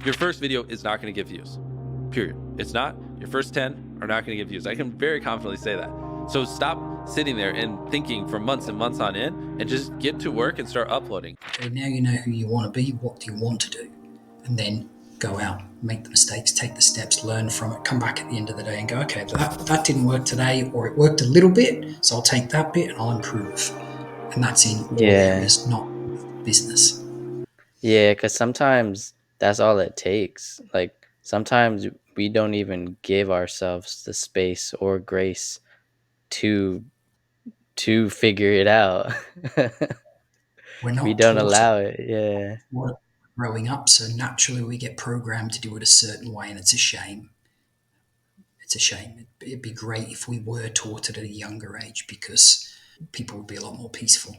Your first video is not going to get views. Period. It's not. Your first 10 are not going to get views. I can very confidently say that. So stop sitting there and thinking for months and months on end and just get to work and start uploading. Okay, now you know who you want to be, what do you want to do? And then go out, make the mistakes, take the steps, learn from it, come back at the end of the day and go, okay, that didn't work today, or it worked a little bit, so I'll take that bit and I'll improve. And that's in all Yeah. areas, not business. Yeah, because sometimes that's all it takes. Like sometimes we don't even give ourselves the space or grace to figure it out. We're We not don't taught it. allow it. Yeah. Growing up, so naturally we get programmed to do it a certain way, and it's a shame. It's a shame. It'd be great if we were taught it at a younger age, because people would be a lot more peaceful.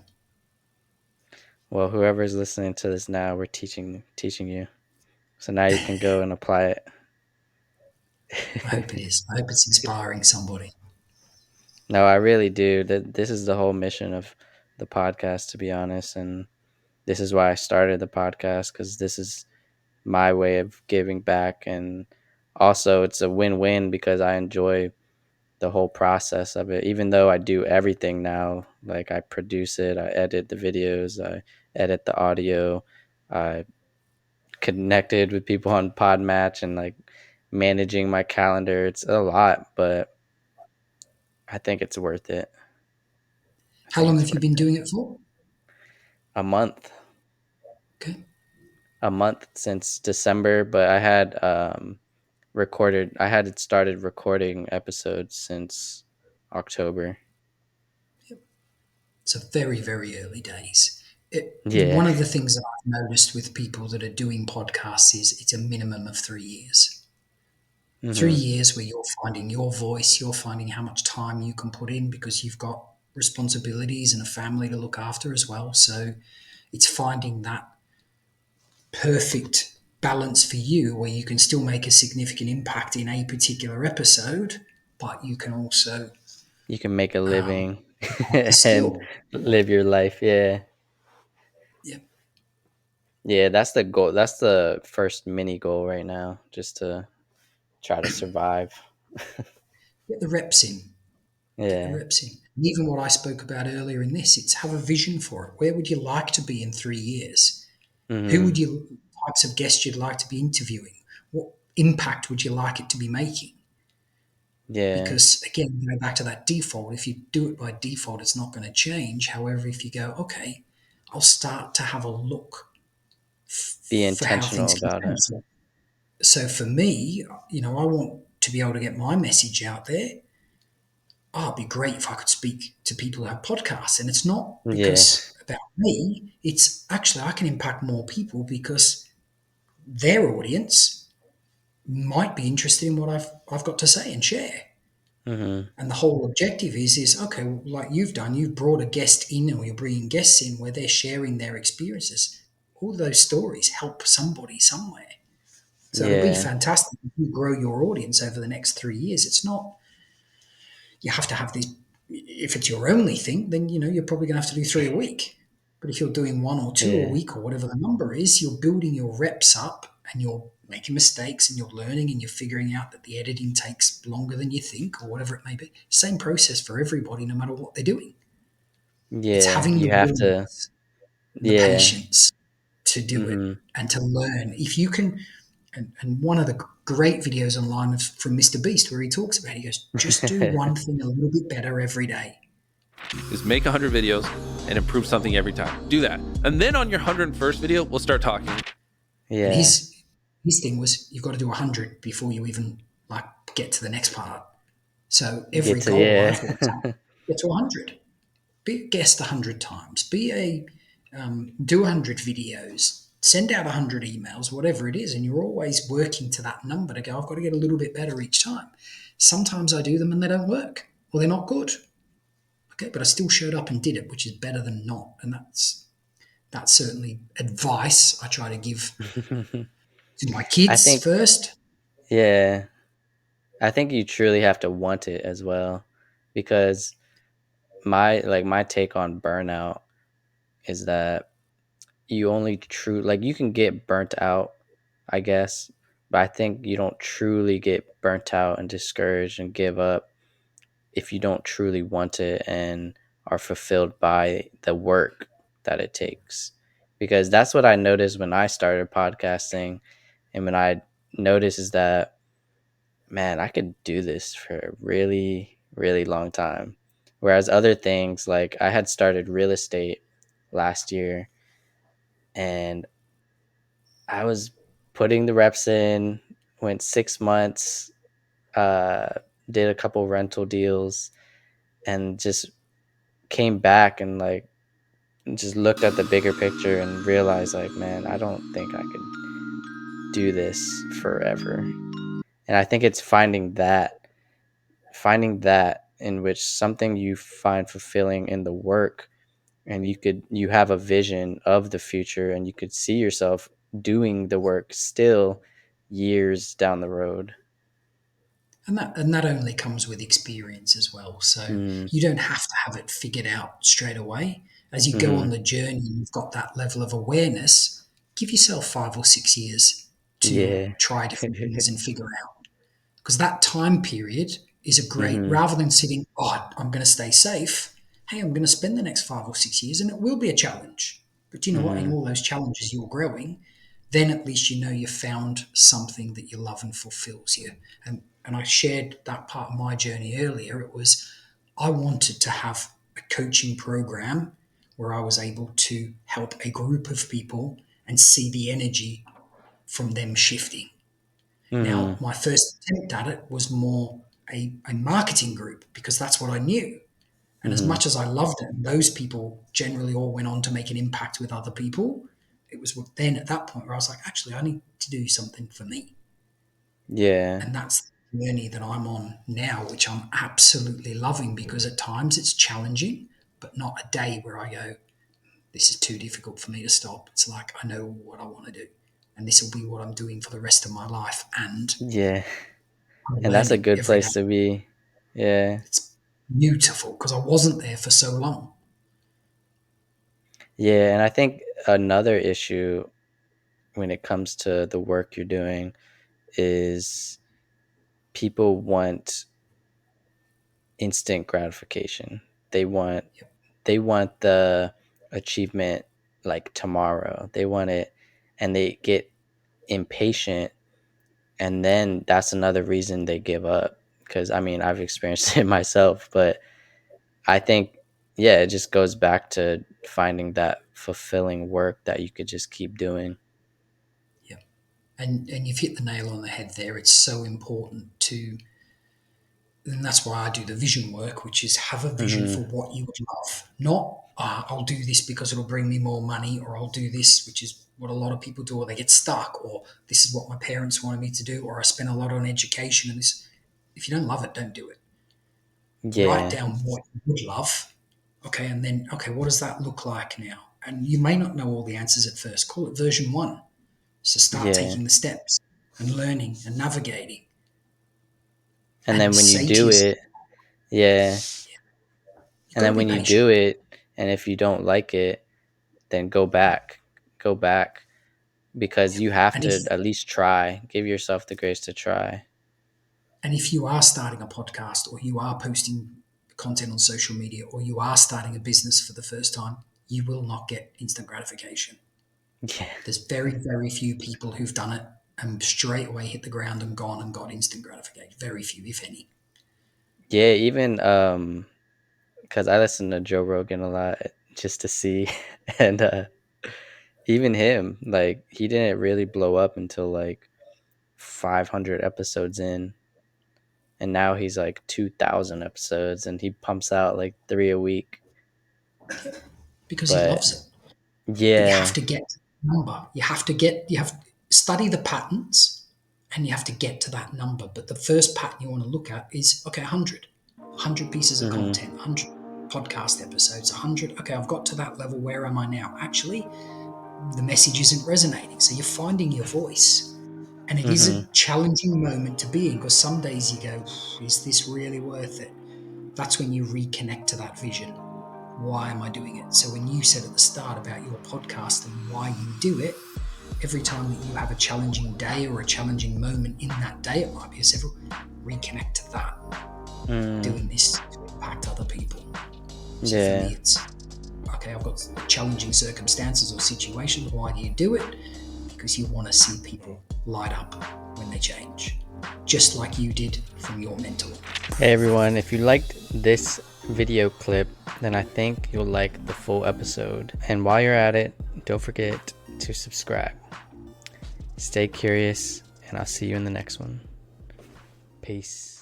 Well, whoever's listening to this now, we're teaching you. So now you can go and apply it. I hope it is. I hope it's inspiring somebody. No, I really do. This is the whole mission of the podcast, to be honest, and this is why I started the podcast, because this is my way of giving back, and also it's a win-win because I enjoy the whole process of it. Even though I do everything now, like I produce it, I edit the videos, I edit the audio, I connected with people on Podmatch and like managing my calendar. It's a lot, but I think it's worth it. I How think long it's have you worth been it. doing it for? A month. Okay. A month since December, but I had started recording episodes since October. So very, very early days. Yeah. One of the things that I've noticed with people that are doing podcasts is it's a minimum of 3 years. Three Hmm. years where you're finding your voice, you're finding how much time you can put in, because you've got responsibilities and a family to look after as well. So it's finding that perfect balance for you where you can still make a significant impact in a particular episode, but you can also You can make a living develop the and skill. live your life. Yeah. Yeah. Yeah, that's the goal. That's the first mini goal right now, just to try to survive. Get the reps in. Get the Yeah. reps in. And even what I spoke about earlier in this, it's have a vision for it. Where would you like to be in 3 years? Who Hmm. would you, types of guests you'd like to be interviewing? What impact would you like it to be making? Yeah. Because again, going back to that default, if you do it by default, it's not going to change. However, if you go, okay, I'll start to have a look Be for how intentional things can about change. it. So for me, I want to be able to get my message out there. Oh, it'd be great if I could speak to people who have podcasts. And it's not Yeah. because about me, it's actually I can impact more people because their audience might be interested in what I've got to say and share. Hmm. And the whole objective is okay, well, like you've done, you've brought a guest in, or you're bringing guests in where they're sharing their experiences. All those stories help somebody somewhere. So it'll be Yeah. fantastic if you grow your audience over the next 3 years. It's not, you have to have these, if it's your only thing, then you're probably going to have to do three a week. But if you're doing one or two a Yeah. week or whatever the number is, you're building your reps up and you're making mistakes and you're learning and you're figuring out that the editing takes longer than you think or whatever it may be. Same process for everybody, no matter what they're doing. It's Yeah. having the You have to. willingness and the Yeah. patience to do it Hmm. and to learn. If you can, and one of the great videos online from Mr. Beast where he talks about it, he goes, just do one thing a little bit better every day. Is make 100 videos and improve something every time. Do that. And then on your 101st video, we'll start talking. And Yeah. his thing was you've got to do 100 before you even like get to the next part. So Get every to, goal yeah. I've worked out, get to 100. Be a guest 100 times. Do 100 videos. Send out 100 emails, whatever it is, and you're always working to that number to go. I've got to get a little bit better each time. Sometimes I do them and they don't work, or they're not good. Okay, but I still showed up and did it, which is better than not. And that's certainly advice I try to give to my I kids think, first. yeah. I think you truly have to want it as well, because my take on burnout is that you only true like you can get burnt out I guess. But I think you don't truly get burnt out and discouraged and give up if you don't truly want it and are fulfilled by the work that it takes. Because that's what I noticed when I started podcasting. And when I noticed is that, man, I could do this for a really, really long time. Whereas other things, like I had started real estate last year and I was putting the reps in, went 6 months, uh, did a couple rental deals, and just came back and like just looked at the bigger picture and realized like, man, I don't think I could do this forever. And I think it's finding that in which something you find fulfilling in the work, and you have a vision of the future and you could see yourself doing the work still years down the road. And that only comes with experience as well. So Mm, you don't have to have it figured out straight away. As you go mm-hmm. on the journey and you've got that level of awareness, give yourself 5 or 6 years to Yeah. try different things and figure out. Because that time period is a great, Mm-hmm. rather than sitting, oh, I'm going to stay safe. Hey, I'm going to spend the next 5 or 6 years, and it will be a challenge. But you know what? In Mm-hmm. all those challenges, you're growing. Then at least you know you've found something that you love and fulfills you. And I shared that part of my journey earlier. It was I wanted to have a coaching program where I was able to help a group of people and see the energy from them shifting. Now, Mm-hmm. my first attempt at it was more a marketing group because that's what I knew. And as Mm-hmm. much as I loved it, and those people generally all went on to make an impact with other people, it was then at that point where I was like, actually, I need to do something for me. Yeah. And that's the journey that I'm on now, which I'm absolutely loving because at times it's challenging, but not a day where I go, this is too difficult for me to stop. It's like, I know what I want to do. And this will be what I'm doing for the rest of my life. And Yeah. I'm And that's a learning good every day. place to be. Yeah. It's beautiful because I wasn't there for so long. Yeah. And I think another issue when it comes to the work you're doing is people want instant gratification. They want Yep. they want the achievement like tomorrow. They want it and they get impatient, and then that's another reason they give up, because I mean, I've experienced it myself, but I think yeah, it just goes back to finding that fulfilling work that you could just keep doing. Yep. And you've hit the nail on the head there. It's so important to, and that's why I do the vision work, which is have a vision for Mhm. what you would love. Not, I'll do this because it'll bring me more money, or I'll do this, which is what a lot of people do, or they get stuck, or this is what my parents wanted me to do, or I spend a lot on education. And this, if you don't love it, don't do it. Write Yeah. down what you would love. Okay. And then, okay, what does that look like now? And you may not know all the answers at first. Call it version one. So start Yeah. taking the steps and learning and navigating And and then when you say to do yourself, it, yeah. you've And got to then be when you patient. do it, and if you don't like it, then go back. Go back, because you have And if to at least try. Give yourself the grace to try. and if you are starting a podcast or you are posting content on social media or you are starting a business for the first time, you will not get instant gratification. Yeah. There's very, very few people who've done it and straight away hit the ground and gone and got instant gratification. Very few, if any. Yeah, even because I listen to Joe Rogan a lot just to see, and even him, like he didn't really blow up until like 500 episodes in, and now he's like 2,000 episodes, and he pumps out like 3 a week. Because he But loves it. But you have yeah. to get to the number. You have to study the patterns and you have to get to that number. But the first pattern you want to look at is okay, 100. 100 pieces of Hmm. content, 100 podcast episodes, 100. Okay, I've got to that level. Where am I now? Actually, the message isn't resonating. So you're finding your voice. And it is Hmm. a challenging moment to be in because some days you go, is this really worth it? That's when you reconnect to that vision. Why am I doing it? So when you said at the start about your podcast and why you do it, every time that you have a challenging day or a challenging moment in that day, it might be several, reconnect to that. Doing this to impact other people. So for me, it's, okay, I've got challenging circumstances or situations. Why do you do it? Because you want to see people light up when they change, just like you did from your mentor. Hey everyone, if you liked this video clip, then I think you'll like the full episode. And while you're at it, don't forget to subscribe. Stay curious, and I'll see you in the next one. Peace.